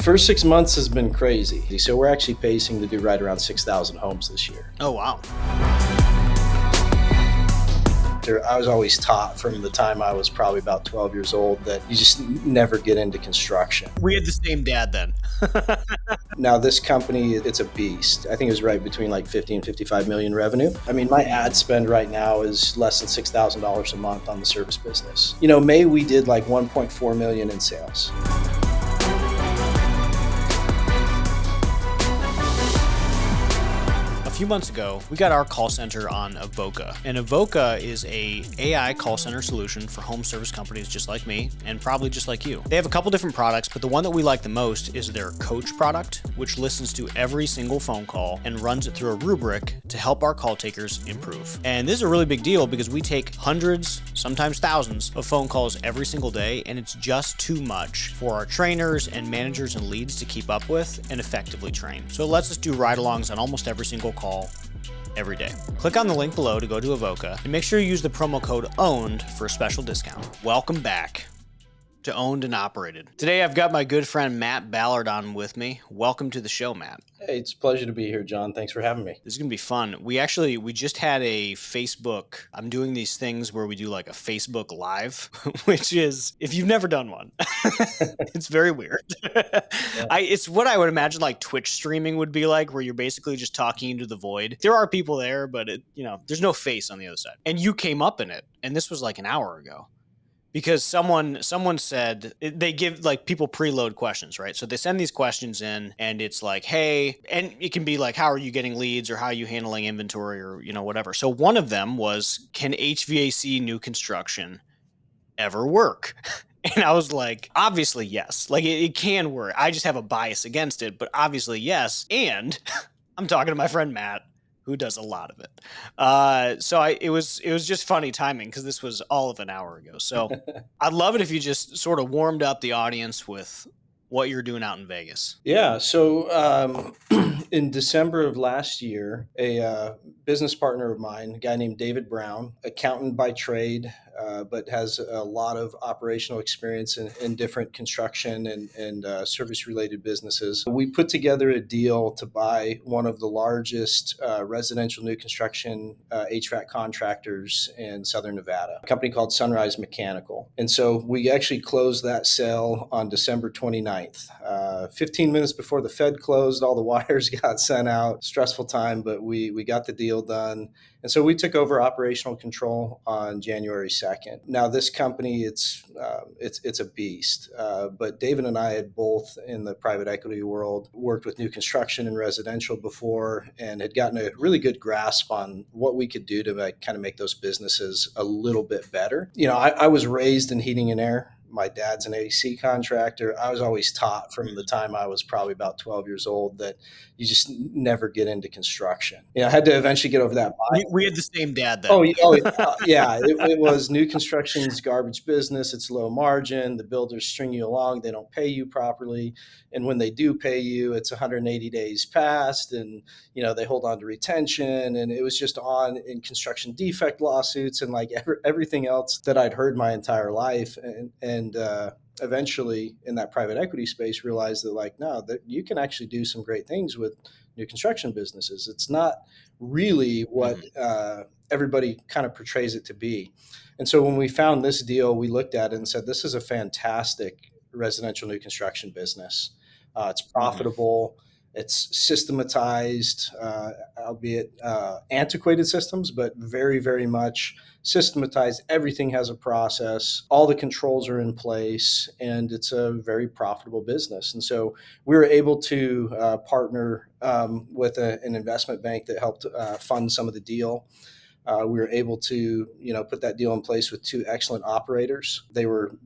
First 6 months has been crazy. So we're actually pacing to do right around 6,000 homes this year. Oh, wow. I was always taught from the time I was probably about 12 years old that you just never get into construction. We had the same dad then. Now this company, it's a beast. I think it was right between like 50 and 55 million revenue. I mean, my ad spend right now is less than $6,000 a month on the service business. May we did like 1.4 million in sales. A few months ago, we got our call center on Avoca. And Avoca is a AI call center solution for home service companies just like me, and probably just like you. They have a couple different products, but the one that we like the most is their Coach product, which listens to every single phone call and runs it through a rubric to help our call takers improve. And this is a really big deal because we take hundreds, sometimes thousands of phone calls every single day, and it's just too much for our trainers and managers and leads to keep up with and effectively train. So it lets us do ride-alongs on almost every single call every day. Click on the link below to go to Avoca and make sure you use the promo code OWNED for a special discount. Welcome back to Owned and Operated. Today I've got my good friend Matt Ballard on with me. Welcome to the show, Matt. Hey, it's a pleasure to be here, John. Thanks for having me. This is going to be fun. We just had a Facebook. I'm doing these things where we do like a Facebook Live, which is, if you've never done one, it's very weird. Yeah. It's what I would imagine like Twitch streaming would be like, where you're basically just talking into the void. There are people there, but there's no face on the other side. And you came up in it, and this was like an hour ago. Because someone said they give like people preload questions, right? So they send these questions in and it's like, hey, and it can be like, how are you getting leads or how are you handling inventory or, whatever. So one of them was, can HVAC new construction ever work? And I was like, obviously, yes. Like it can work. I just have a bias against it, but obviously, yes. And I'm talking to my friend Matt, who does a lot of it. It was just funny timing because this was all of an hour ago. So I'd love it if you just sort of warmed up the audience with what you're doing out in Vegas. Yeah. So in December of last year, a business partner of mine, a guy named David Brown, accountant by trade, but has a lot of operational experience in different construction and service-related businesses. We put together a deal to buy one of the largest residential new construction HVAC contractors in Southern Nevada, a company called Sunrise Mechanical. And so we actually closed that sale on December 29th. 15 minutes before the Fed closed, all the wires got sent out. Stressful time, but we got the deal done. And so we took over operational control on January 2nd. Now, this company, it's a beast. But David and I had both in the private equity world worked with new construction and residential before and had gotten a really good grasp on what we could do to kind of make those businesses a little bit better. I was raised in heating and air. My dad's an AC contractor. I was always taught from the time I was probably about 12 years old that you just never get into construction. I had to eventually get over that. We had the same dad then. Oh yeah. It was new construction's garbage business. It's low margin. The builders string you along. They don't pay you properly. And when they do pay you, it's 180 days past and, they hold on to retention. And it was just on in construction defect lawsuits and like everything else that I'd heard my entire life. And eventually in that private equity space realized that that you can actually do some great things with new construction businesses. It's not really what everybody kind of portrays it to be. And so when we found this deal, we looked at it and said, this is a fantastic residential new construction business. It's profitable. It's systematized, albeit antiquated systems, but very, very much systematized. Everything has a process. All the controls are in place, and it's a very profitable business. And so we were able to partner with an investment bank that helped fund some of the deal. We were able to, put that deal in place with two excellent operators. They were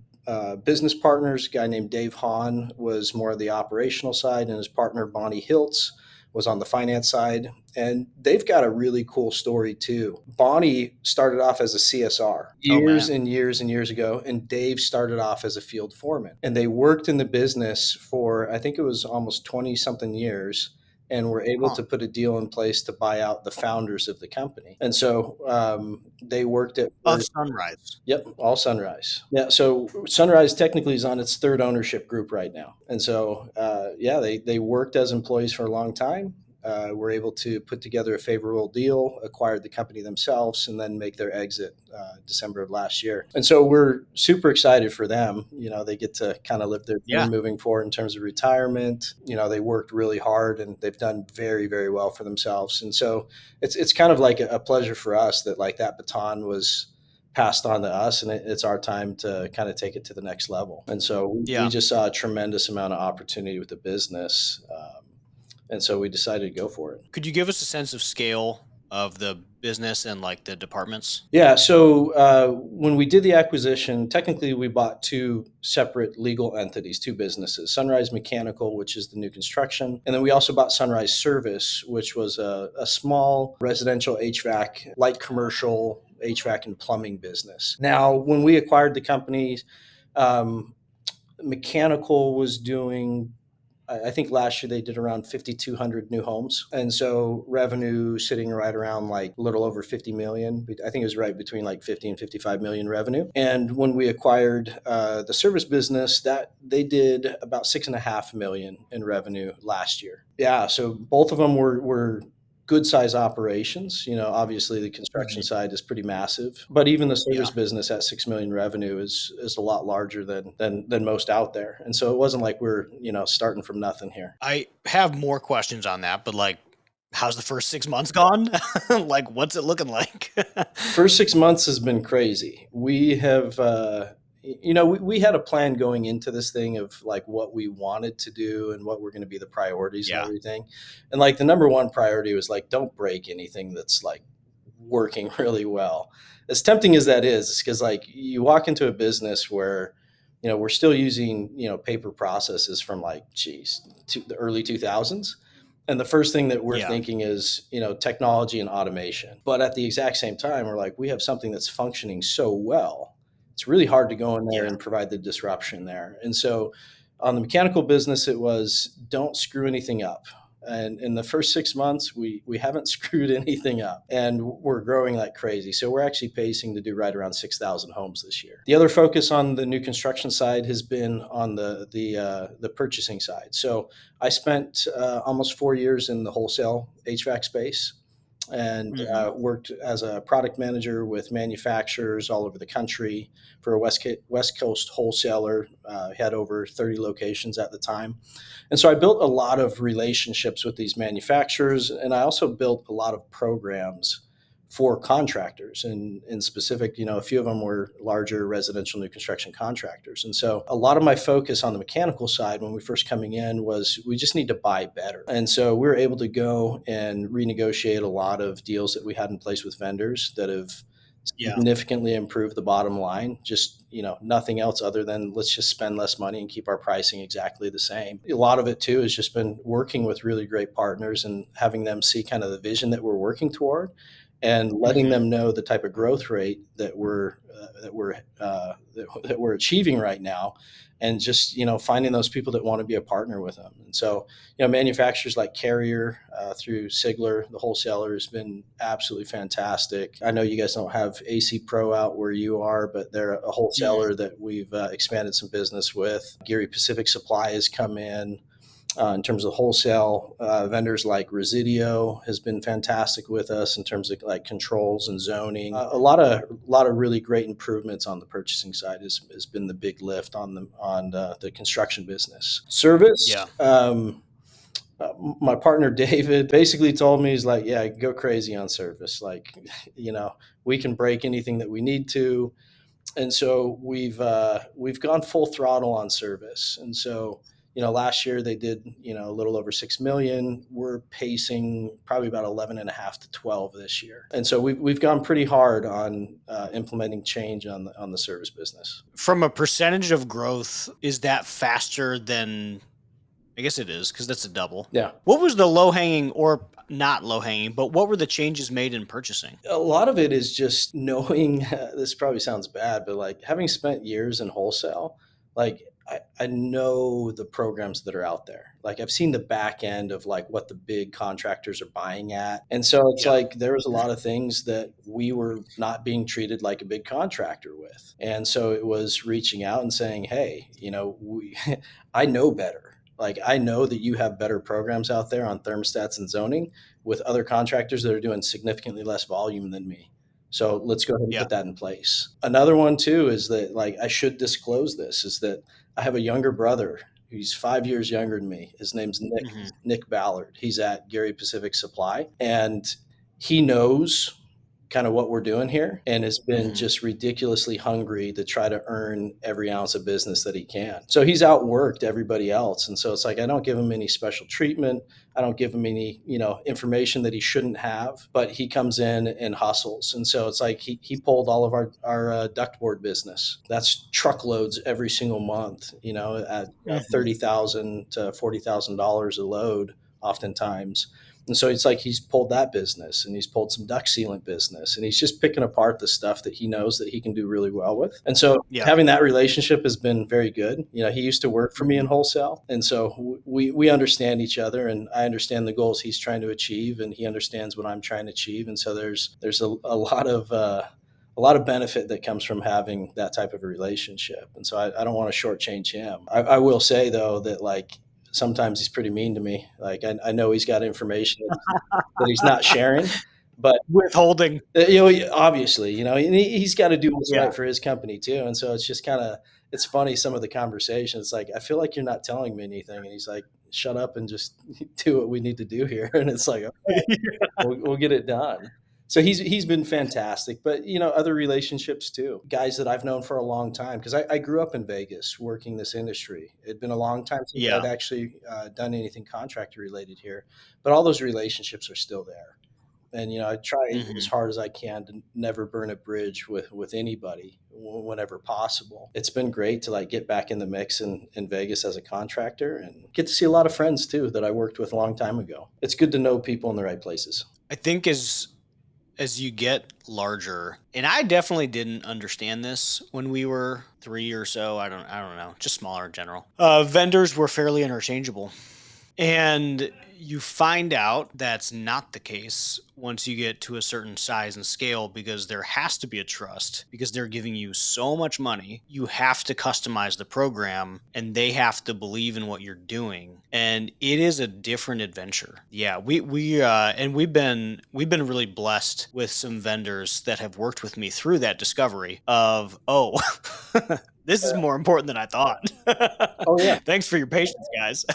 business partners. A guy named Dave Hahn was more of the operational side, and his partner Bonnie Hiltz was on the finance side. And they've got a really cool story too. Bonnie started off as a CSR years and years and years ago, and Dave started off as a field foreman. And they worked in the business for, I think it was almost 20 something years. and were able Huh. to put a deal in place to buy out the founders of the company. And so they worked at Of Sunrise. Yep, all Sunrise. Yeah, so Sunrise technically is on its third ownership group right now, and so yeah, they worked as employees for a long time. Were able to put together a favorable deal, acquired the company themselves, and then make their exit December of last year. And so we're super excited for them. You know, they get to kind of live their Yeah. dream moving forward in terms of retirement. You know, they worked really hard and they've done very, very well for themselves. And so it's kind of like a pleasure for us that like that baton was passed on to us, and it's our time to kind of take it to the next level. And so we Yeah. just saw a tremendous amount of opportunity with the business. And so we decided to go for it. Could you give us a sense of scale of the business and like the departments? Yeah. So when we did the acquisition, technically we bought two separate legal entities, two businesses: Sunrise Mechanical, which is the new construction, and then we also bought Sunrise Service, which was a small residential HVAC, light commercial HVAC and plumbing business. Now, when we acquired the companies, um, Mechanical was doing, I think last year they did around 5,200 new homes. And so revenue sitting right around like a little over 50 million. I think it was right between like 50 and 55 million revenue. And when we acquired the service business, that they did about 6.5 million in revenue last year. Yeah. So both of them were good size operations. You know, obviously the construction Mhm. side is pretty massive, but even the service Yeah. business at 6 million revenue is a lot larger than most out there. And so it wasn't like we're, you know, starting from nothing here. I have more questions on that, but like, how's the first 6 months gone? Like, what's it looking like? First 6 months has been crazy. We have you know, we had a plan going into this thing of like what we wanted to do and what were going to be the priorities and Yeah. everything. And like the number one priority was like, don't break anything that's like working really well. As tempting as that is, because like you walk into a business where, you know, we're still using, you know, paper processes from like, geez, the early 2000s. And the first thing that we're Yeah. thinking is, you know, technology and automation. But at the exact same time, we're like, we have something that's functioning so well. It's really hard to go in there Yeah. and provide the disruption there. And so on the mechanical business, it was don't screw anything up. And in the first 6 months, we haven't screwed anything up, and we're growing like crazy. So we're actually pacing to do right around 6,000 homes this year. The other focus on the new construction side has been on the purchasing side. So I spent almost 4 years in the wholesale HVAC space, and Hmm. worked as a product manager with manufacturers all over the country for a West Coast wholesaler. Had over 30 locations at the time. And so I built a lot of relationships with these manufacturers, and I also built a lot of programs for contractors. And in specific, you know, a few of them were larger residential new construction contractors. And so a lot of my focus on the mechanical side when we first coming in was we just need to buy better. And so we were able to go and renegotiate a lot of deals that we had in place with vendors that have Yeah. significantly improved the bottom line. Just, you know, nothing else other than let's just spend less money and keep our pricing exactly the same. A lot of it too has just been working with really great partners and having them see kind of the vision that we're working toward, and letting Hmm. them know the type of growth rate that we're achieving right now, and just, you know, finding those people that want to be a partner with them. And so, you know, manufacturers like Carrier through Sigler, the wholesaler, has been absolutely fantastic. I know you guys don't have AC Pro out where you are, but they're a Hmm. wholesaler that we've expanded some business with. Geary Pacific Supply has come in terms of wholesale. Vendors like Residio has been fantastic with us in terms of like controls and zoning. A lot of really great improvements on the purchasing side has been the big lift on the construction business. Service. Yeah. My partner David basically told me, he's like, yeah, go crazy on service. Like, you know, we can break anything that we need to. And so we've gone full throttle on service. And so, you know, last year they did, you know, a little over 6 million. We're pacing probably about 11 and a half to 12 this year. And so we've gone pretty hard on implementing change on the service business. From a percentage of growth, is that faster than, I guess it is because that's a double. Yeah. What was the low hanging or not low hanging, but what were the changes made in purchasing? A lot of it is just knowing this probably sounds bad, but like having spent years in wholesale, like I know the programs that are out there. Like I've seen the back end of like what the big contractors are buying at. And so it's Yeah. like there was a lot of things that we were not being treated like a big contractor with. And so it was reaching out and saying, "Hey, I know better. Like I know that you have better programs out there on thermostats and zoning with other contractors that are doing significantly less volume than me. So let's go ahead and Yeah. put that in place." Another one too is that like I should disclose this is that I have a younger brother. He's 5 years younger than me. His name's Hmm. Nick Ballard. He's at Gary Pacific Supply, and he knows kind of what we're doing here and has been Hmm. just ridiculously hungry to try to earn every ounce of business that he can. So he's outworked everybody else. And so it's like I don't give him any special treatment. I don't give him any, information that he shouldn't have, but he comes in and hustles. And so it's like he pulled all of our ductboard business. That's truckloads every single month, at Hmm. $30,000 to $40,000 a load oftentimes. And so it's like he's pulled that business and he's pulled some duct sealant business and he's just picking apart the stuff that he knows that he can do really well with. And so Yeah. having that relationship has been very good. He used to work for me in Hmm. wholesale. And so we understand each other and I understand the goals he's trying to achieve and he understands what I'm trying to achieve. And so there's a lot of benefit that comes from having that type of a relationship. And so I don't want to shortchange him. I will say though that like sometimes he's pretty mean to me. Like I know he's got information that he's not sharing, but Withholding. obviously, and he's got to do what's Yeah. right for his company too. And so it's just kind of it's funny some of the conversations. It's like I feel like you're not telling me anything, and he's like, "Shut up and just do what we need to do here." And it's like, okay, we'll get it done. So he's been fantastic, but other relationships too. Guys that I've known for a long time because I grew up in Vegas working this industry. It'd been a long time since I'd Yeah. actually done anything contractor related here, but all those relationships are still there. And I try as Hmm. hard as I can to never burn a bridge with anybody whenever possible. It's been great to like get back in the mix in Vegas as a contractor and get to see a lot of friends too that I worked with a long time ago. It's good to know people in the right places. I think as you get larger, and I definitely didn't understand this when we were three or so. I don't know, just smaller in general. Vendors were fairly interchangeable. And you find out that's not the case once you get to a certain size and scale because there has to be a trust because they're giving you so much money. You have to customize the program and they have to believe in what you're doing. And it is a different adventure. Yeah, and we've been really blessed with some vendors that have worked with me through that discovery of, oh, this is more important than I thought. Oh yeah. Thanks for your patience, guys.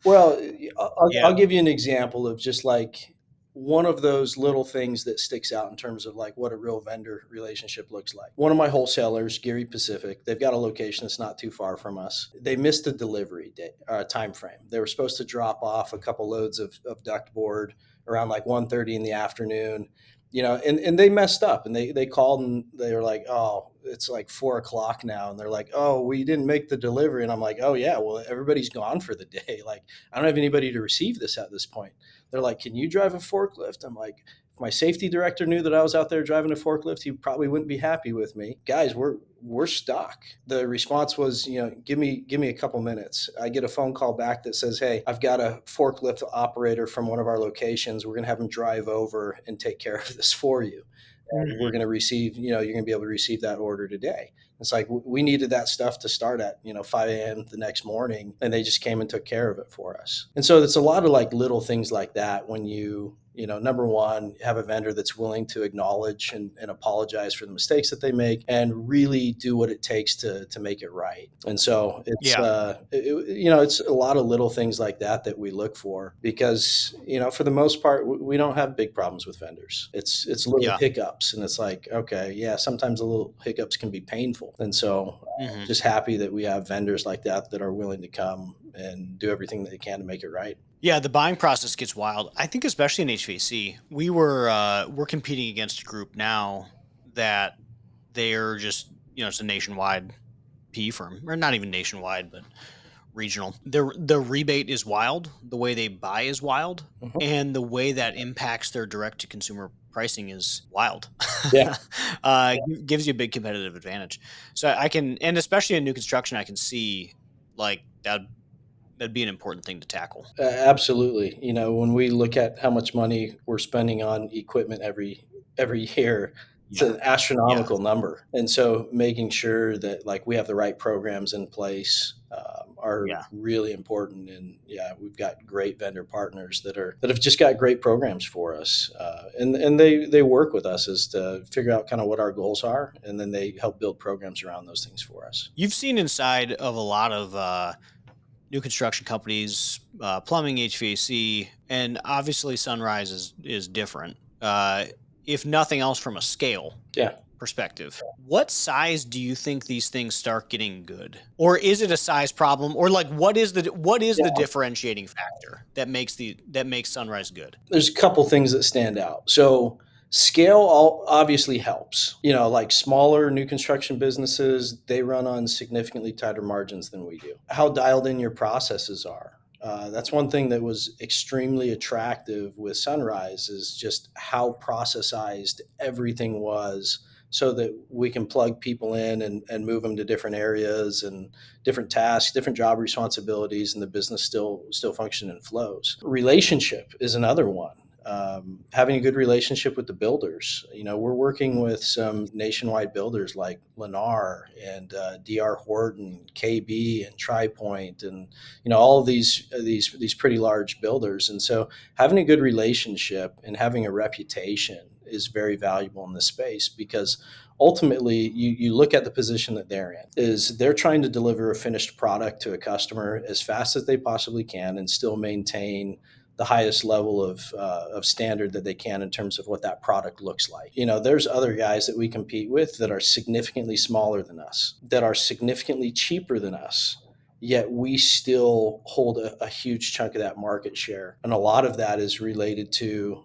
Well, I'll Yeah. give you an example of just like one of those little things that sticks out in terms of like what a real vendor relationship looks like. One of my wholesalers, Gary Pacific, they've got a location that's not too far from us. They missed a delivery day, time frame. They were supposed to drop off a couple loads of duct board around like 1:30 in the afternoon. And they messed up and they called and they were like, "Oh, it's like 4 o'clock now." And they're like, "Oh, we didn't make the delivery." And I'm like, "Oh yeah, well, everybody's gone for the day. Like, I don't have anybody to receive this at this point." They're like, "Can you drive a forklift?" I'm like, if my safety director knew that I was out there driving a forklift, he probably wouldn't be happy with me. Guys, we're stuck. The response was, give me a couple minutes. I get a phone call back that says, "Hey, I've got a forklift operator from one of our locations. We're going to have him drive over and take care of this for you. And we're Mhm. going to receive, you're going to be able to receive that order today." It's like we needed that stuff to start at 5 a.m. the next morning, and they just came and took care of it for us. And so it's a lot of like little things like that when number one, have a vendor that's willing to acknowledge and apologize for the mistakes that they make and really do what it takes to make it right. And so Yeah. it's a lot of little things like that we look for because for the most part we don't have big problems with vendors. It's little Yeah. hiccups, and it's like, okay, yeah, sometimes the little hiccups can be painful. And so Hmm. just happy that we have vendors like that are willing to come and do everything that they can to make it right. Yeah. The buying process gets wild. I think, especially in HVAC, we're competing against a group now that they're just it's a nationwide PE firm, or not even nationwide, but regional. The rebate is wild. The way they buy is wild. Mhm. And the way that impacts their direct to consumer pricing is wild. Yeah, Gives you a big competitive advantage. So I can, and especially in new construction, I can see like that'd be an important thing to tackle. absolutely. When we look at how much money we're spending on equipment every year, it's Yeah. an Yeah. astronomical number. And so making sure that like we have the right programs in place are Yeah. really important. And yeah, we've got great vendor partners that have just got great programs for us, and they work with us as to figure out kind of what our goals are, and then they help build programs around those things for us. You've seen inside of a lot of new construction companies, plumbing, HVAC, and obviously Sunrise is different. If nothing else, from a scale Yeah. perspective, what size do you think these things start getting good, or is it a size problem, or like what is the differentiating factor that makes Sunrise good? There's a couple things that stand out. So scale obviously helps. Like smaller new construction businesses, they run on significantly tighter margins than we do. How dialed in your processes are. That's one thing that was extremely attractive with Sunrise is just how processized everything was so that we can plug people in and move them to different areas and different tasks, different job responsibilities, and the business still function and flows. Relationship is another one. Having a good relationship with the builders. We're working with some nationwide builders like Lennar and DR Horton, KB, and TriPoint, and all of these pretty large builders. And so, having a good relationship and having a reputation is very valuable in this space because ultimately you look at the position that they're in is they're trying to deliver a finished product to a customer as fast as they possibly can and still maintain the highest level of standard that they can in terms of what that product looks like. There's other guys that we compete with that are significantly smaller than us, that are significantly cheaper than us, yet we still hold a huge chunk of that market share. And a lot of that is related to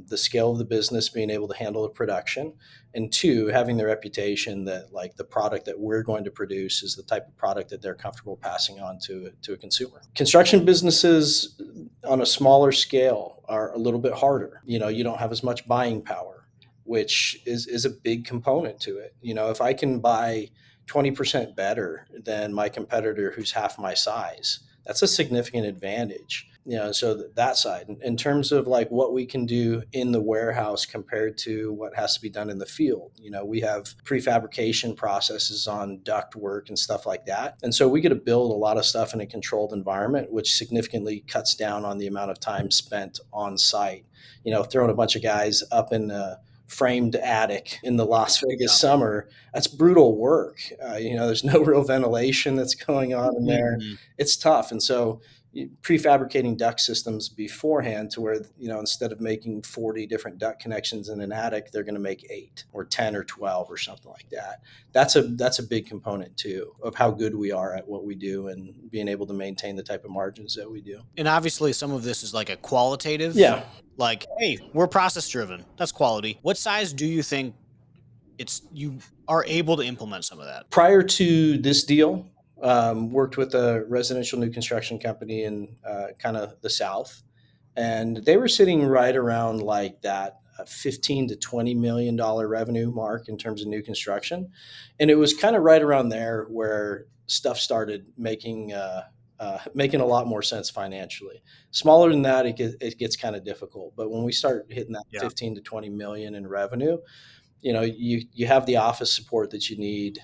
the scale of the business, being able to handle the production, and two, having the reputation that like the product that we're going to produce is the type of product that they're comfortable passing on to a consumer. Construction businesses on a smaller scale are a little bit harder. You don't have as much buying power, which is a big component to it. If I can buy 20% better than my competitor who's half my size, that's a significant advantage. So that side, in terms of like what we can do in the warehouse compared to what has to be done in the field, we have prefabrication processes on duct work and stuff like that. And so we get to build a lot of stuff in a controlled environment, which significantly cuts down on the amount of time spent on site. Throwing a bunch of guys up in a framed attic in the Las Vegas summer, that's brutal work. There's no real ventilation that's going on in there. Mhm. It's tough. And so prefabricating duct systems beforehand to where, instead of making 40 different duct connections in an attic, they're going to make 8 or 10 or 12 or something like that. That's a big component too of how good we are at what we do and being able to maintain the type of margins that we do. And obviously, some of this is like a qualitative, Yeah. like, hey, we're process driven. That's quality. What size do you think you are able to implement some of that? Prior to this deal, worked with a residential new construction company in kind of the South, and they were sitting right around like that 15 to 20 million dollar revenue mark in terms of new construction, and it was kind of right around there where stuff started making a lot more sense financially. Smaller than that, it gets kind of difficult. But when we start hitting that Yeah. 15 to 20 million in revenue, you have the office support that you need.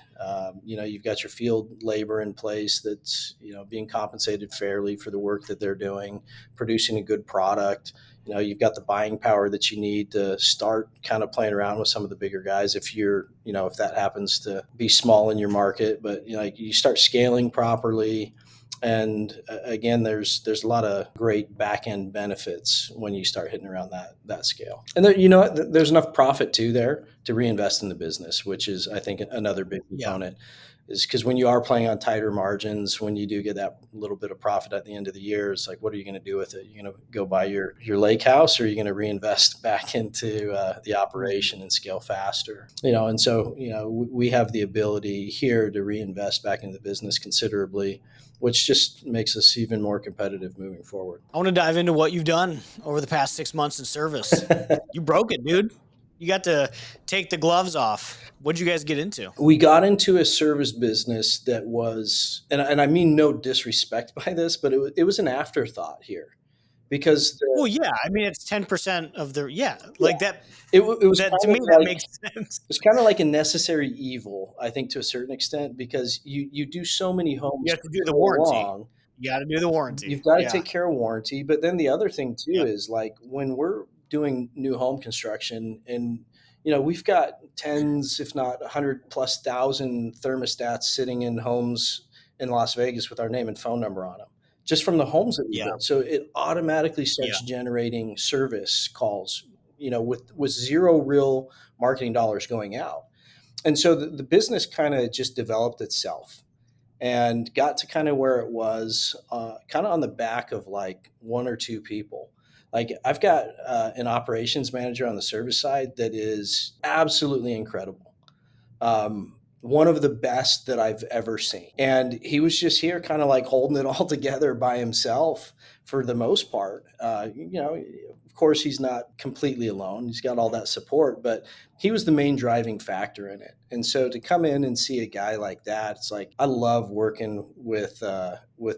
You've got your field labor in place that's being compensated fairly for the work that they're doing, producing a good product. You've got the buying power that you need to start kind of playing around with some of the bigger guys if that happens to be small in your market. But you start scaling properly. And again, there's a lot of great back end benefits when you start hitting around that scale. And there's enough profit too there to reinvest in the business, which is I think another big Yeah. component. is because when you are playing on tighter margins, when you do get that little bit of profit at the end of the year, it's like, what are you going to do with it? You're going to go buy your lake house, or are you going to reinvest back into the Mhm. operation and scale faster? And so we have the ability here to reinvest back into the business considerably, which just makes us even more competitive moving forward. I want to dive into what you've done over the past 6 months in service. You broke it, dude. You got to take the gloves off. What did you guys get into? We got into a service business that was, and I mean no disrespect by this, but it was an afterthought here because Well, yeah. I mean, it's 10% of the, yeah, yeah, like that. it was That to kind me, of that like makes sense. it's kind of like a necessary evil, I think, to a certain extent, because you do so many You homes have to for do the so warranty. long. You got to do the warranty. You've got to Yeah. take care of warranty. But then the other thing too Yep. is like when we're doing new home construction, and we've got tens, if not 100+ thousand thermostats sitting in homes in Las Vegas with our name and phone number on them, just from the homes that we Yeah. built. So it automatically Yeah. starts generating service calls, with zero real marketing dollars going out. And so the business kind of just developed itself and got to kind of where it was, kind of on the back of like one or two people. Like I've got an operations manager on the service side that is absolutely incredible. One of the best that I've ever seen. And he was just here kind of like holding it all together by himself for the most part. Of course, he's not completely alone. He's got all that support, but he was the main driving factor in it. And so to come in and see a guy like that, it's like I love working with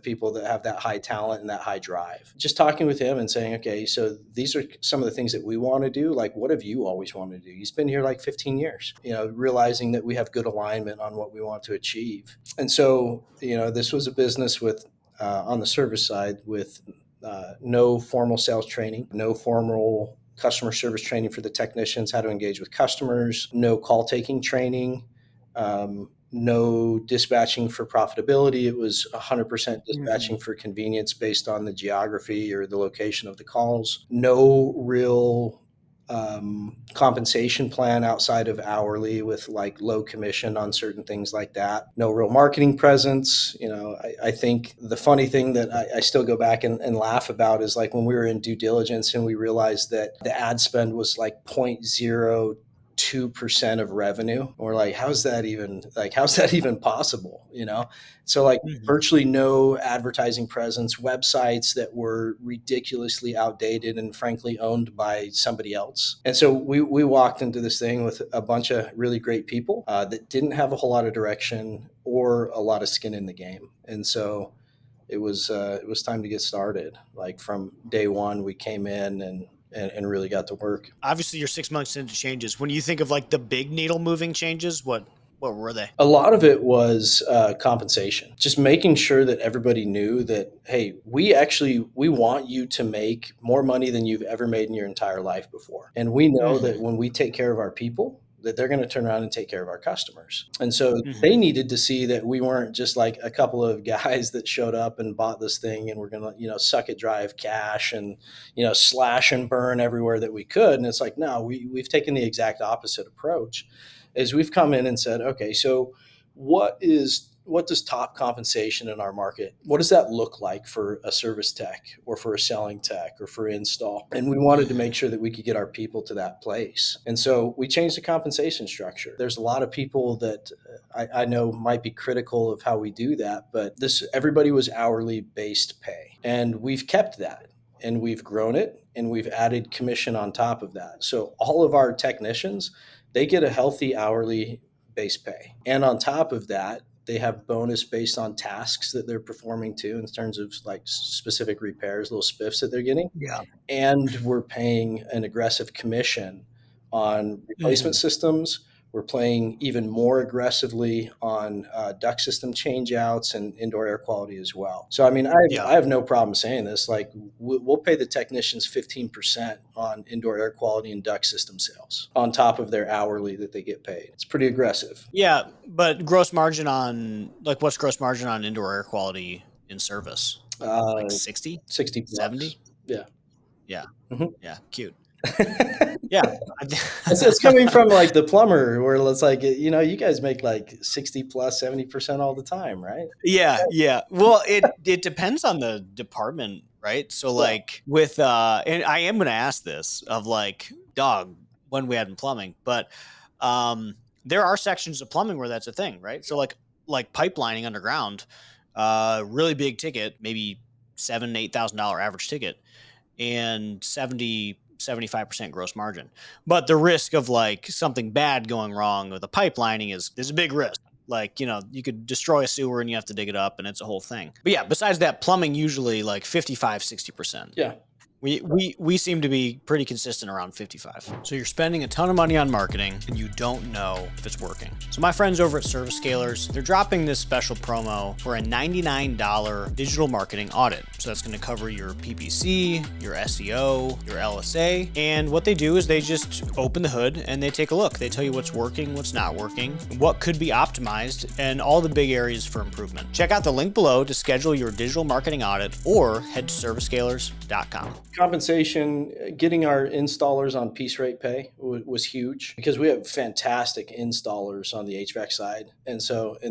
people that have that high talent and that high drive. Just talking with him and saying, okay, so these are some of the things that we want to do. Like, what have you always wanted to do? He's been here like 15 years. Realizing that we have good alignment on what we want to achieve. And so, this was a business with on the service side with no formal sales training, no formal customer service training for the technicians, how to engage with customers, no call taking training, no dispatching for profitability. It was 100% Mhm. dispatching for convenience based on the geography or the location of the calls. No real compensation plan outside of hourly with like low commission on certain things like that. No real marketing presence. I think the funny thing that I still go back and laugh about is like when we were in due diligence and we realized that the ad spend was like 0.02% of revenue. We're like, how's that even possible? So like Mhm. virtually no advertising presence, websites that were ridiculously outdated and frankly owned by somebody else. And so we walked into this thing with a bunch of really great people that didn't have a whole lot of direction or a lot of skin in the game. And so it was time to get started. Like from day one, we came in and really got to work. Obviously, you're 6 months into changes. When you think of like the big needle moving changes, what were they? A lot of it was compensation, just making sure that everybody knew that, hey, we want you to make more money than you've ever made in your entire life before, and we know Mhm. that when we take care of our people, that they're going to turn around and take care of our customers. And so Mhm. they needed to see that we weren't just like a couple of guys that showed up and bought this thing and we're going to suck it dry of cash and slash and burn everywhere that we could. And it's like, no, we've taken the exact opposite approach. Is we've come in and said, okay, so what does top compensation in our market, what does that look like for a service tech or for a selling tech or for install? And we wanted to Mhm. make sure that we could get our people to that place. And so we changed the compensation structure. There's a lot of people that I know might be critical of how we do that, but this everybody was hourly based pay. And we've kept that and we've grown it and we've added commission on top of that. So all of our technicians, they get a healthy hourly base pay. And on top of that, they have bonus based on tasks that they're performing too, in terms of like specific repairs, little spiffs that they're getting. Yeah. And we're paying an aggressive commission on replacement Mhm. systems. We're playing even more aggressively on duct system changeouts and indoor air quality as well. So, I mean, Yeah. I have no problem saying this. Like, we'll pay the technicians 15% on indoor air quality and duct system sales on top of their hourly that they get paid. It's pretty aggressive. Yeah, but gross margin on like what's gross margin on indoor air quality in service? Like Uh, 60, 60 bucks. 70? Yeah. Yeah. Mhm. Yeah. Cute. Yeah. It's coming from like the plumber where it's like, you guys make like 60 plus 70% all the time, right? Yeah, yeah. Well, it depends on the department, right? So Yeah. like with and I am gonna ask this of like dog when we had in plumbing, but there are sections of plumbing where that's a thing, right? So like pipelining underground, really big ticket, maybe $7,000 to $8,000 average ticket, and 75% gross margin. But the risk of like something bad going wrong with the pipelining is a big risk. Like, you could destroy a sewer and you have to dig it up and it's a whole thing. But yeah, besides that, plumbing usually like 55, 60%. Yeah. We seem to be pretty consistent around 55. So you're spending a ton of money on marketing and you don't know if it's working. So my friends over at Service Scalers, they're dropping this special promo for a $99 digital marketing audit. So that's going to cover your PPC, your SEO, your LSA. And what they do is they just open the hood and they take a look. They tell you what's working, what's not working, what could be optimized, and all the big areas for improvement. Check out the link below to schedule your digital marketing audit or head to servicescalers.com. Compensation, getting our installers on piece rate pay was huge because we have fantastic installers on the HVAC side. And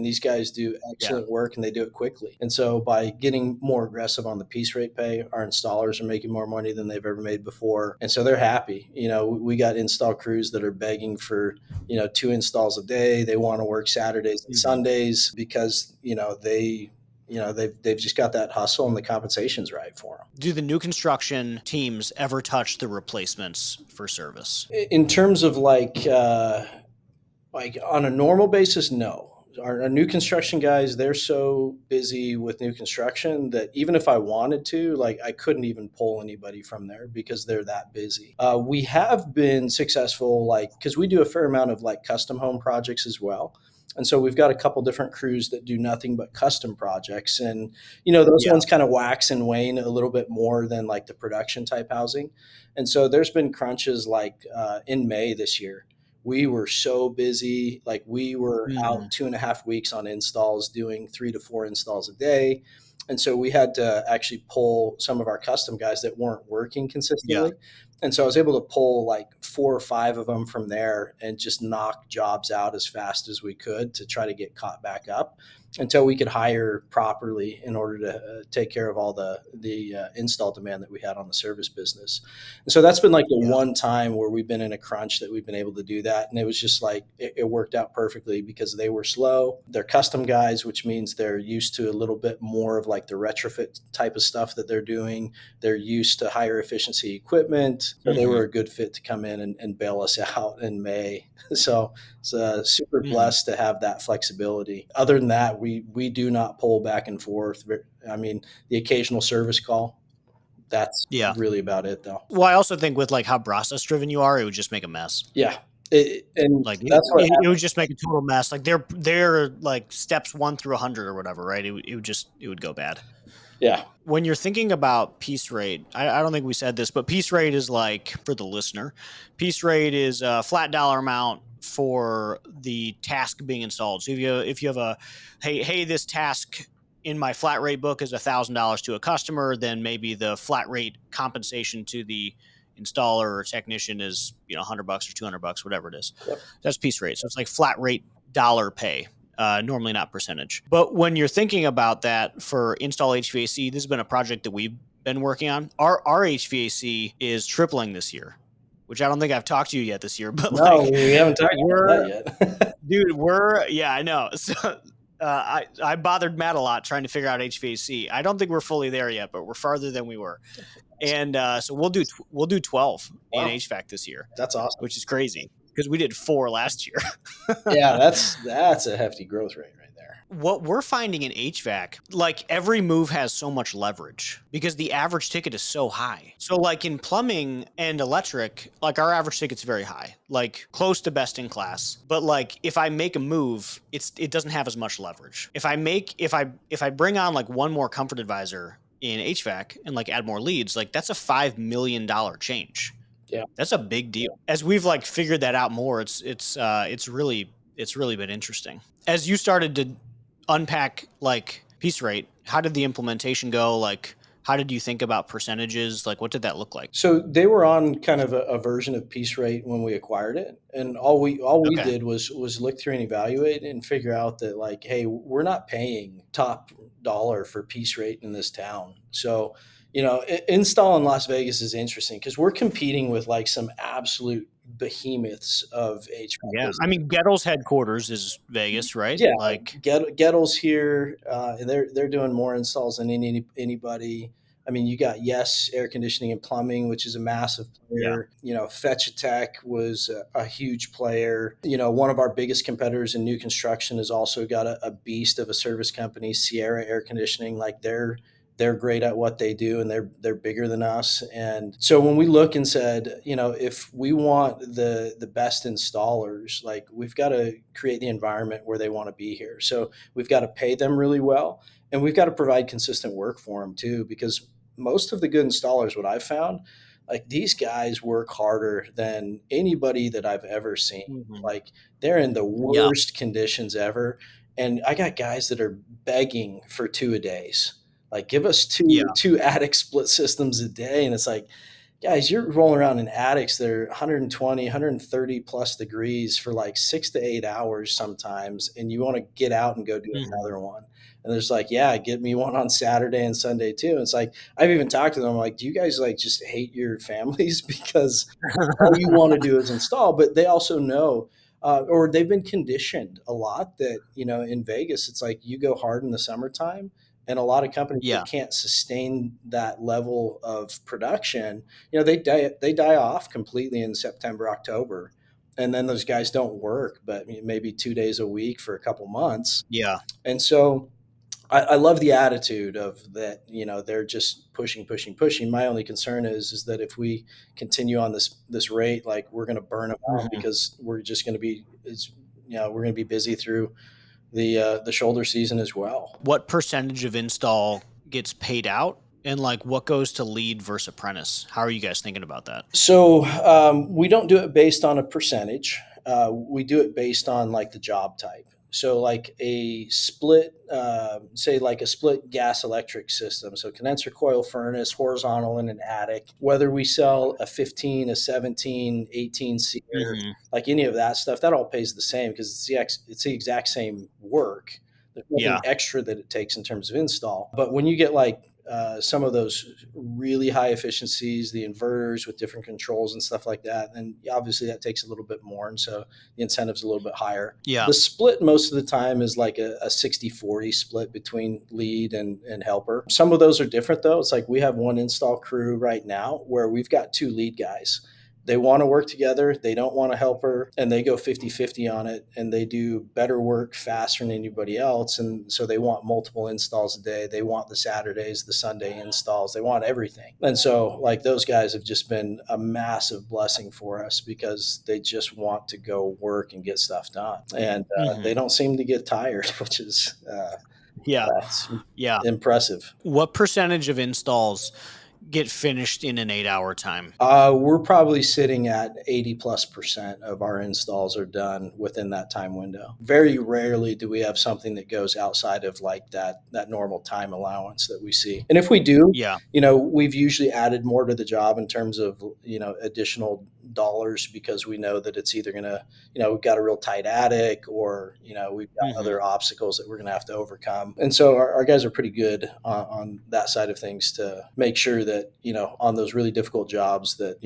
these guys do excellent work and they do it quickly. And so by getting more aggressive on the piece rate pay, our installers are making more money than they've ever made before. And so they're happy. We got install crews that are begging for, 2 installs a day. They want to work Saturdays and Sundays because, they've just got that hustle and the compensation's right for them. Do the new construction teams ever touch the replacements for service? In terms of like on a normal basis, no. Our new construction guys, they're so busy with new construction that even if I wanted to, like I couldn't even pull anybody from there because they're that busy. We have been successful, like, because we do a fair amount of like custom home projects as well. And so we've got a couple different crews that do nothing but custom projects. And, those ones kind of wax and wane a little bit more than like the production type housing. And so there's been crunches like in May this year. We were so busy. Like we were out 2.5 weeks on installs, doing 3 to 4 installs a day. And so we had to actually pull some of our custom guys that weren't working consistently. And so I was able to pull like 4 or 5 of them from there and just knock jobs out as fast as we could to try to get caught back up until we could hire properly in order to take care of all the install demand that we had on the service business. And so that's been like the one time where we've been in a crunch that we've been able to do that. And it was just like, it worked out perfectly because they were slow. They're custom guys, which means they're used to a little bit more of like the retrofit type of stuff that they're doing. They're used to higher efficiency equipment. So they were a good fit to come in and bail us out in May. So it's super blessed to have that flexibility. Other than that, we do not pull back and forth. I mean, the occasional service call, that's really about it though. Well, I also think with like how process driven you are, it would just make a mess. Yeah. It would just make a total mess. Like they're like steps 1 through 100 or whatever, right? It would go bad. Yeah. When you're thinking about piece rate, I don't think we said this, but piece rate is like, for the listener, piece rate is a flat dollar amount for the task being installed. So if you have hey, this task in my flat rate book is $1,000 to a customer, then maybe the flat rate compensation to the installer or technician is $100 or $200, whatever it is. Yep. That's piece rate. So it's like flat rate dollar pay. Normally not percentage. But when you're thinking about that for install HVAC, this has been a project that we've been working on. Our HVAC is tripling this year, which I don't think I've talked to you yet this year. But no, we haven't talked about that yet. Dude, I know. So I bothered Matt a lot trying to figure out HVAC. I don't think we're fully there yet, but we're farther than we were. And so we'll do 12 in HVAC this year. That's awesome. Which is crazy because we did 4 last year. Yeah, that's a hefty growth rate right there. What we're finding in HVAC, like every move has so much leverage because the average ticket is so high. So like in plumbing and electric, like our average ticket's very high, like close to best in class. But like if I make a move, it doesn't have as much leverage. If I bring on like one more comfort advisor in HVAC and like add more leads, like that's a $5 million change. Yeah. That's a big deal. As we've like figured that out more, it's really been interesting. As you started to unpack like piece rate, how did the implementation go? Like How did you think about percentages? Like, what did that look like? So they were on kind of a version of piece rate when we acquired it, and all we Okay. did was look through and evaluate and figure out that like, hey, we're not paying top dollar for piece rate in this town. So install in Las Vegas is interesting because we're competing with like some absolute behemoths of HVAC Yeah. I business. mean, Gettle's headquarters is Vegas, right? Yeah, Like, Gettle's here. They're doing more installs than anybody. I mean, you got Yes Air Conditioning and Plumbing, which is a massive yeah. player. Fetch Tech was a huge player. One of our biggest competitors in new construction has also got a beast of a service company, Sierra Air Conditioning. Like they're great at what they do, and they're bigger than us. And so when we look and said, if we want the best installers, like we've got to create the environment where they want to be here. So we've got to pay them really well, and we've got to provide consistent work for them too, because most of the good installers, what I've found, like these guys work harder than anybody that I've ever seen. Mhm. Like they're in the Yeah. worst conditions ever. And I got guys that are begging for two a days. Like, give us Yeah. two attic split systems a day, and it's like, guys, you're rolling around in attics that are 120, 130 plus degrees for like 6 to 8 hours sometimes, and you want to get out and go do Mhm. another one. And there's like, yeah, get me one on Saturday and Sunday too. And it's like I've even talked to them like, do you guys like just hate your families because all you want to do is install? But they also know, or they've been conditioned a lot that in Vegas, it's like you go hard in the summertime, and a lot of companies that Yeah. can't sustain that level of production, they die off completely in September, October, and then those guys don't work, but maybe 2 days a week for a couple months. Yeah. And so I love the attitude of that. They're just pushing, pushing, pushing. My only concern is that if we continue on this rate, like we're going to burn them out Mhm. because we're just going to be we're going to be busy through the shoulder season as well. What percentage of install gets paid out? And like what goes to lead versus apprentice? How are you guys thinking about that? So we don't do it based on a percentage. We do it based on like the job type. So like a split, say like a split gas electric system. So condenser coil furnace, horizontal in an attic. Whether we sell a 15, a 17, 18 seater, Mhm. like any of that stuff, that all pays the same because it's the exact same work. There's nothing Yeah. extra that it takes in terms of install. But when you get like some of those really high efficiencies, the inverters with different controls and stuff like that, then obviously that takes a little bit more. And so the incentive's a little bit higher. Yeah. The split most of the time is like a 60-40 split between lead and helper. Some of those are different though. It's like we have one install crew right now where we've got two lead guys. They want to work together. They don't want a helper, and they go 50-50 on it, and they do better work faster than anybody else. And so they want multiple installs a day. They want the Saturdays, the Sunday installs. They want everything. And so like those guys have just been a massive blessing for us because they just want to go work and get stuff done. And Mhm. they don't seem to get tired, which is Yeah. it's Yeah. impressive. What percentage of installs get finished in an 8-hour time? We're probably sitting at 80+% of our installs are done within that time window. Very rarely do we have something that goes outside of like that normal time allowance that we see. And if we do, Yeah. we've usually added more to the job in terms of additional dollars because we know that it's either gonna we've got a real tight attic, or we've got Mhm. other obstacles that we're gonna have to overcome. And so our guys are pretty good on that side of things to make sure that on those really difficult jobs that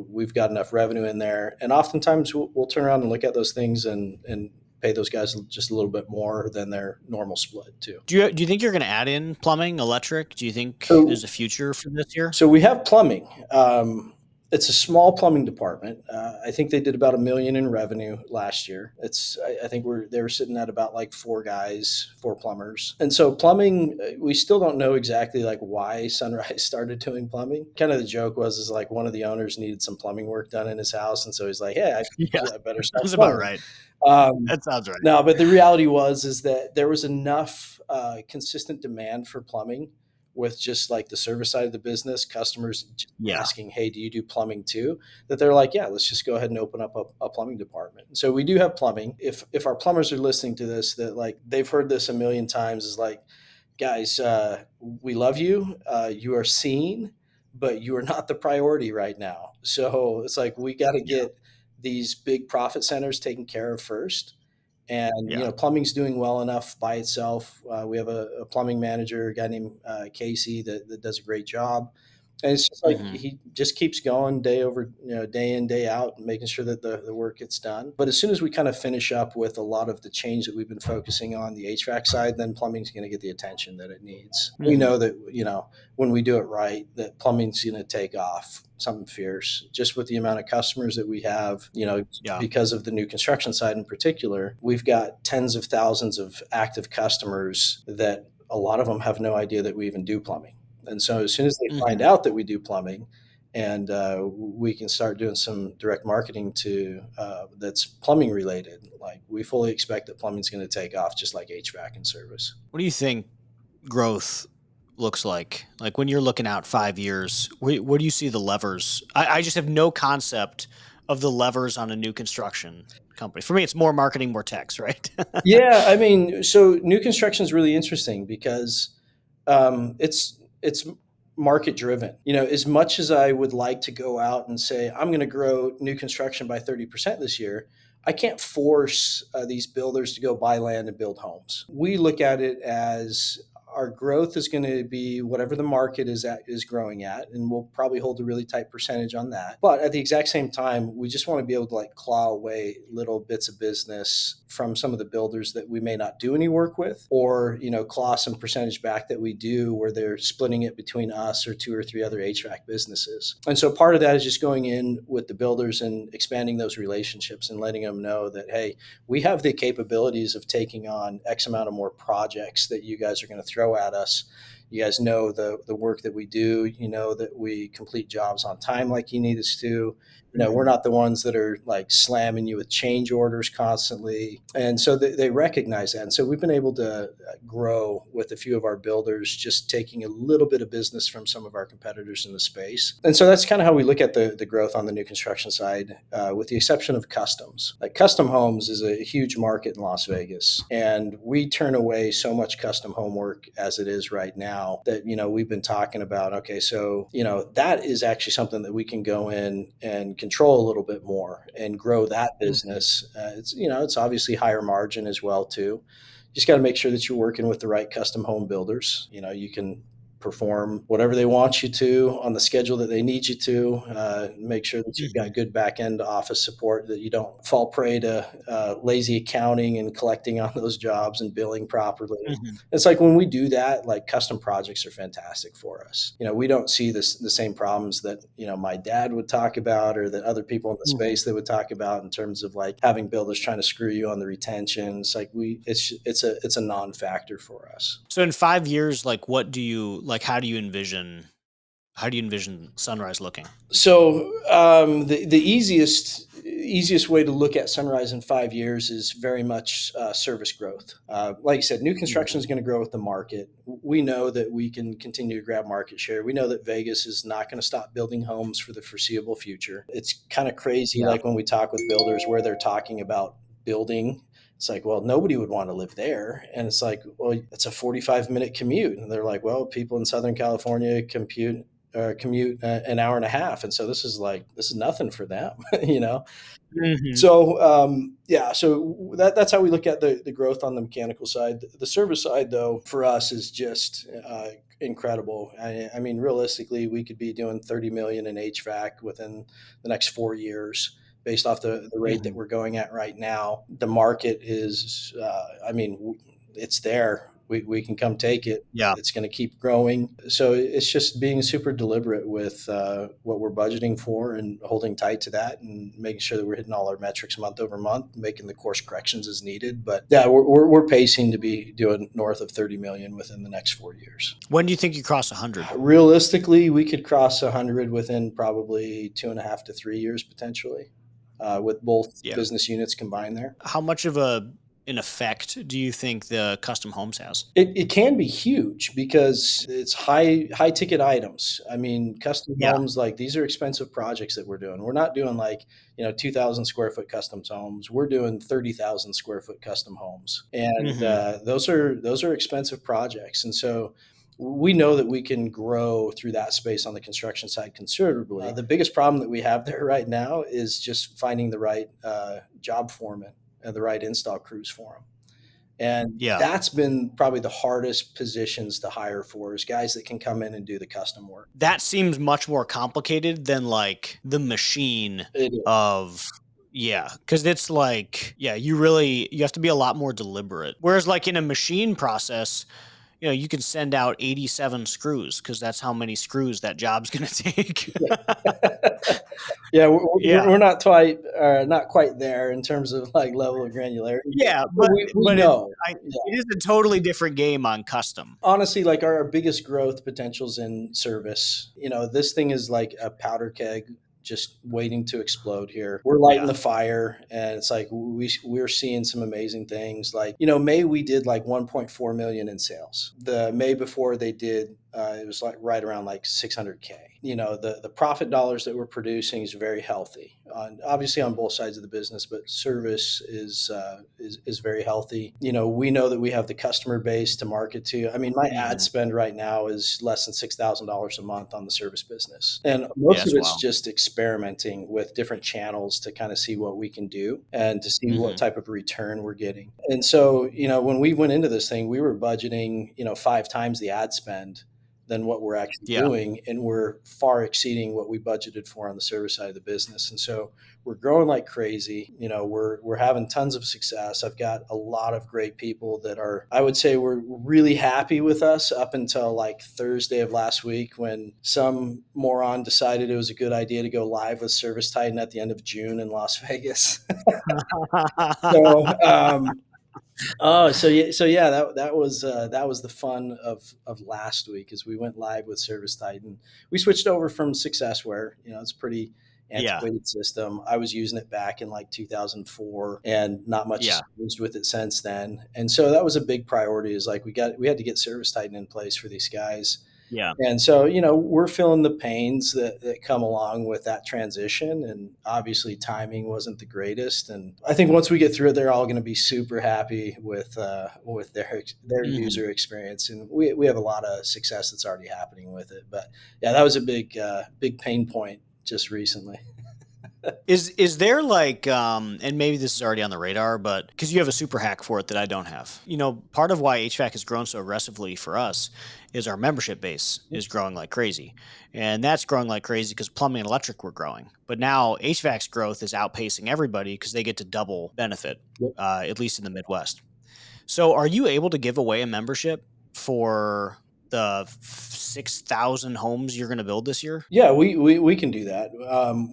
we've got enough revenue in there. And oftentimes we'll turn around and look at those things and pay those guys just a little bit more than their normal split too. Do you think you're gonna add in plumbing, electric? Do you think So there's a future for this year? So we have plumbing. It's a small plumbing department. I think they did about 1 million in revenue last year. I think they were sitting at about like four guys, four plumbers. And so plumbing, we still don't know exactly like why Sunrise started doing plumbing. Kind of the joke is like one of the owners needed some plumbing work done in his house, and so he's like, "Hey, Yeah. I better start That's about plumbing." right. Um, That sounds right. no, but the reality is that there was enough consistent demand for plumbing with just like the service side of the business, customers just Yeah. asking, "Hey, do you do plumbing too?" That they're like, "Yeah, let's just go ahead and open up a plumbing department." So we do have plumbing. If our plumbers are listening to this, that like they've heard this a million times, is like, guys, we love you. You are seen, but you are not the priority right now. So it's like we got to Yeah. get these big profit centers taken care of first. And Yeah. plumbing's doing well enough by itself. We have a plumbing manager, a guy named Casey, that does a great job. And it's just like Hmm. he just keeps going day over, day in, day out, making sure that the work gets done. But as soon as we kind of finish up with a lot of the change that we've been focusing on the HVAC side, then plumbing's going to get the attention that it needs. We Hmm. know that, when we do it right, that plumbing's going to take off something fierce just with the amount of customers that we have, Yeah. because of the new construction side in particular. We've got tens of thousands of active customers that a lot of them have no idea that we even do plumbing. And so as soon as they find Hmm. out that we do plumbing, and we can start doing some direct marketing to that's plumbing related, like we fully expect that plumbing is going to take off just like HVAC and service. What do you think growth looks like? Like when you're looking out 5 years, where do you see the levers? I just have no concept of the levers on a new construction company. For me, it's more marketing, more text, right? Yeah, I mean, so new construction is really interesting because it's market driven. As much as I would like to go out and say I'm going to grow new construction by 30% this year, I can't force these builders to go buy land and build homes. We look at it as our growth is going to be whatever the market is growing at, and we'll probably hold a really tight percentage on that. But at the exact same time, we just want to be able to like claw away little bits of business from some of the builders that we may not do any work with, or claw some percentage back that we do where they're splitting it between us or two or three other HVAC businesses. And so part of that is just going in with the builders and expanding those relationships and letting them know that, hey, we have the capabilities of taking on X amount of more projects that you guys are going to throw at us. You guys know the work that we do. You know that we complete jobs on time like you need us to. We're Mhm. not the ones that are like slamming you with change orders constantly. And so they recognize that. And so we've been able to grow with a few of our builders, just taking a little bit of business from some of our competitors in the space. And so that's kind of how we look at the growth on the new construction side, with the exception of customs. Like custom homes is a huge market in Las Vegas. And we turn away so much custom home work as it is right now that, we've been talking about, okay, so, that is actually something that we can go in and control a little bit more and grow that Mhm. business. It's obviously higher margin as well too. You just got to make sure that you're working with the right custom home builders. You can perform whatever they want you to on the schedule that they need you to. Make sure that you've got Mhm. good back end office support, that you don't fall prey to lazy accounting and collecting on those jobs and billing properly. Mhm. It's like when we do that, like custom projects are fantastic for us. We don't see the same problems that, my dad would talk about or that other people in the Mhm. space that would talk about in terms of like having builders trying to screw you on the retention. It's like it's a non-factor for us. So in 5 years, like what do you like? How do you envision Sunrise looking? So the easiest way to look at Sunrise in 5 years is very much service growth. Like you said, new construction Mhm. is going to grow with the market. We know that we can continue to grab market share. We know that Vegas is not going to stop building homes for the foreseeable future. It's kind of crazy, Yeah. like when we talk with builders where they're talking about building. It's like, well, nobody would want to live there. And it's like, well, it's a 45-minute commute. And they're like, well, people in Southern California commute an hour and a half, and so this is nothing for them, you know. Mhm. So yeah, so that's how we look at the growth on the mechanical side. The service side, though, for us is just incredible. I mean, realistically, we could be doing 30 million in HVAC within the next 4 years. Based off the rate that Mhm. we're going at right now, the market is, I mean, it's there. We can come take it. Yeah. It's going to keep growing. So it's just being super deliberate with what we're budgeting for and holding tight to that and making sure that we're hitting all our metrics month over month, making the course corrections as needed. But yeah, we're pacing to be doing north of 30 million within the next 4 years. When do you think you cross 100? Realistically, we could cross 100 within probably 2.5 to 3 years potentially, with both Yeah. business units combined there. How much of a an effect do you think the custom homes has? It can be huge because it's high ticket items. I mean, custom Yeah. homes, like these are expensive projects that we're doing. We're not doing like, 2,000 square foot custom homes. We're doing 30,000 square foot custom homes. And Hmm. those are expensive projects. And so we know that we can grow through that space on the construction side considerably. The biggest problem that we have there right now is just finding the right job foreman and the right install crews for them. And Yeah. that's been probably the hardest positions to hire for is guys that can come in and do the custom work. That seems much more complicated than like the machine It is. of yeah, because it's like, yeah, you have to be a lot more deliberate. Whereas like in a machine process, you can send out 87 screws because that's how many screws that job's gonna take. Yeah, Yeah. we're not quite there in terms of like level of granularity, Yeah, but but we know. Yeah. it is a totally different game on custom. Honestly, like our biggest growth potentials in service. This thing is like a powder keg just waiting to explode here. We're lighting Yeah. the fire and it's like we're seeing some amazing things. Like, May we did like 1.4 million in sales. The May before they did it was like right around like 600K. The profit dollars that we're producing is very healthy. Obviously on both sides of the business, but service is very healthy. We know that we have the customer base to market to. I mean, my ad Mhm. spend right now is less than $6,000 a month on the service business, and Yeah, most of that's it's wild. just experimenting with different channels to kind of see what we can do and to see what Mhm. type of return we're getting. And so, when we went into this thing, we were budgeting, 5 times the ad spend than what we're actually Yeah. doing, and we're far exceeding what we budgeted for on the service side of the business. And so we're growing like crazy. We're having tons of success. I've got a lot of great people that are, I would say, were really happy with us up until like Thursday of last week when some moron decided it was a good idea to go live with Service Titan at the end of June in Las Vegas. So, so yeah, that was the fun of last week as we went live with Service Titan. We switched over from Successware. It's a pretty Yeah. antiquated system. I was using it back in like 2004, and not much Yeah. has changed with it since then. And so that was a big priority. Is like we had to get Service Titan in place for these guys. Yeah. And so, we're feeling the pains that come along with that transition. And obviously, timing wasn't the greatest. And I think once we get through it, they're all going to be super happy with their Mhm. user experience. And we have a lot of success that's already happening with it. But yeah, that was a big pain point just recently. Is there like and maybe this is already on the radar, but because you have a super hack for it that I don't have. Part of why HVAC has grown so aggressively for us is our membership base is growing like crazy. And that's growing like crazy because plumbing and electric were growing. But now HVAC's growth is outpacing everybody because they get to double benefit, Yep. at least in the Midwest. So are you able to give away a membership for the 6,000 homes you're going to build this year? Yeah, we can do that.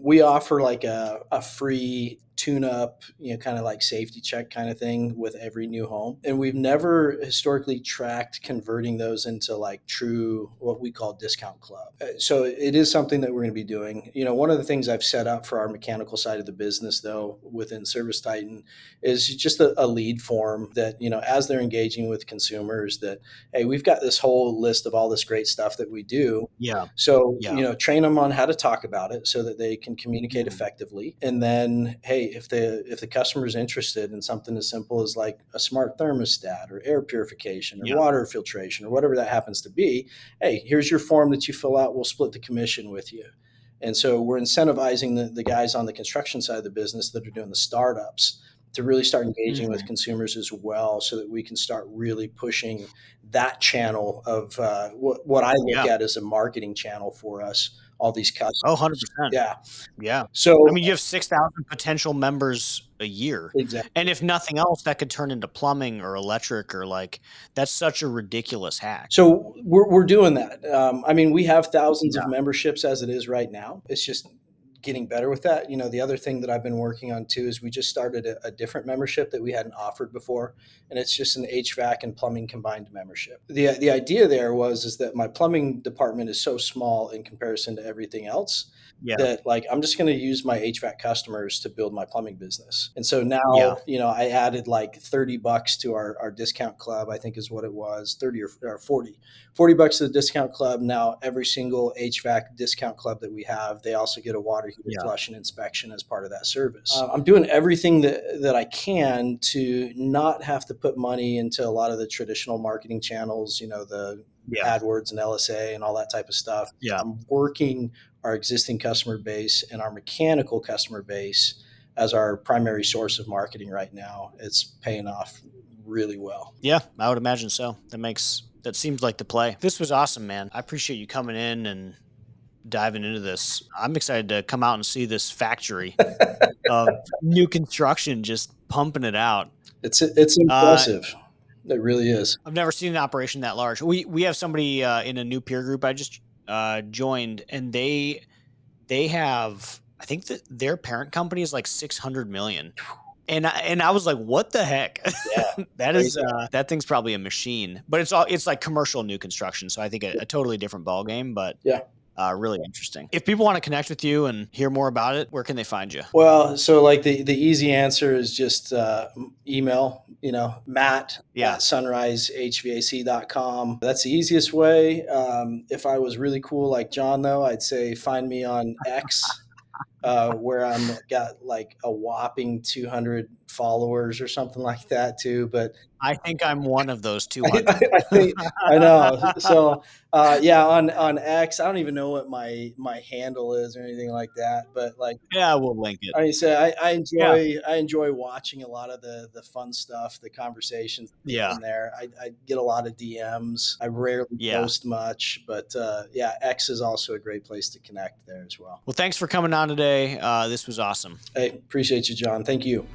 We offer like a free tune up, kind of like safety check kind of thing with every new home. And we've never historically tracked converting those into like true, what we call discount club. So it is something that we're going to be doing. One of the things I've set up for our mechanical side of the business, though, within Service Titan is just a lead form that, as they're engaging with consumers, that, hey, we've got this whole list of all this great stuff that we do. Yeah. So, Yeah. train them on how to talk about it so that they can communicate Mhm. effectively. And then, hey, if the customer is interested in something as simple as like a smart thermostat or air purification or Yeah. water filtration or whatever that happens to be, hey, here's your form that you fill out. We'll split the commission with you. And so we're incentivizing the guys on the construction side of the business that are doing the startups to really start engaging with Mhm. consumers as well so that we can start really pushing that channel of what I look Yeah. at as a marketing channel for us, all these Oh, customers. 100%. Yeah. Yeah. I So mean, you have 6,000 potential members a year. And exactly. if nothing else, that could turn into plumbing or electric or like that's such a ridiculous hack. So we're doing that. I mean, we have thousands Yeah. of memberships as it is right now. It's just getting better with that. The other thing that I've been working on too is we just started a different membership that we hadn't offered before, and it's just an HVAC and plumbing combined membership. The idea there is that my plumbing department is so small in comparison to everything else Yeah. that like I'm just going to use my HVAC customers to build my plumbing business. And so Yeah. now, I added like $30 to our discount club, I think is what it was, 30 or 40 bucks to the discount club. Now every single HVAC discount club that we have, they also get a water heater Yeah. flush and inspection as part of that service. I'm doing everything that I can to not have to put money into a lot of the traditional marketing channels, the Yeah. AdWords and LSA and all that type of stuff. Yeah. I'm working our existing customer base and our mechanical customer base as our primary source of marketing right now. It's paying off really well. Yeah, I would imagine so. That seems like the play. This was awesome, man. I appreciate you coming in and diving into this. I'm excited to come out and see this factory of new construction just pumping it out. It's Uh, impressive. It really is. I've never seen an operation that large. We have somebody in a new peer group I just joined, and they have, I think that their parent company is like 600 million. And I was like, what the heck? Yeah. That thing's probably a machine, but it's like commercial new construction. So I think a totally different ball game, but Yeah. really interesting. If people want to connect with you and hear more about it, where can they find you? Well, so like the easy answer is just email, Matt at sunrisehvac.com. That's the easiest way. If I was really cool like John, though, I'd say find me on X, where I'm got like a whopping 200 followers or something like that too. But I think I'm one of those 200. I think I know. So yeah, on X, I don't even know what my handle is or anything like that. But like Yeah, we'll link it. I say, I Yeah. enjoy watching a lot of the fun stuff, the conversations Yeah. in there. I get a lot of DMs. I rarely Yeah. post much, but yeah, X is also a great place to connect there as well. Well, thanks for coming on today. This was awesome. Hey, appreciate you, John. Thank you.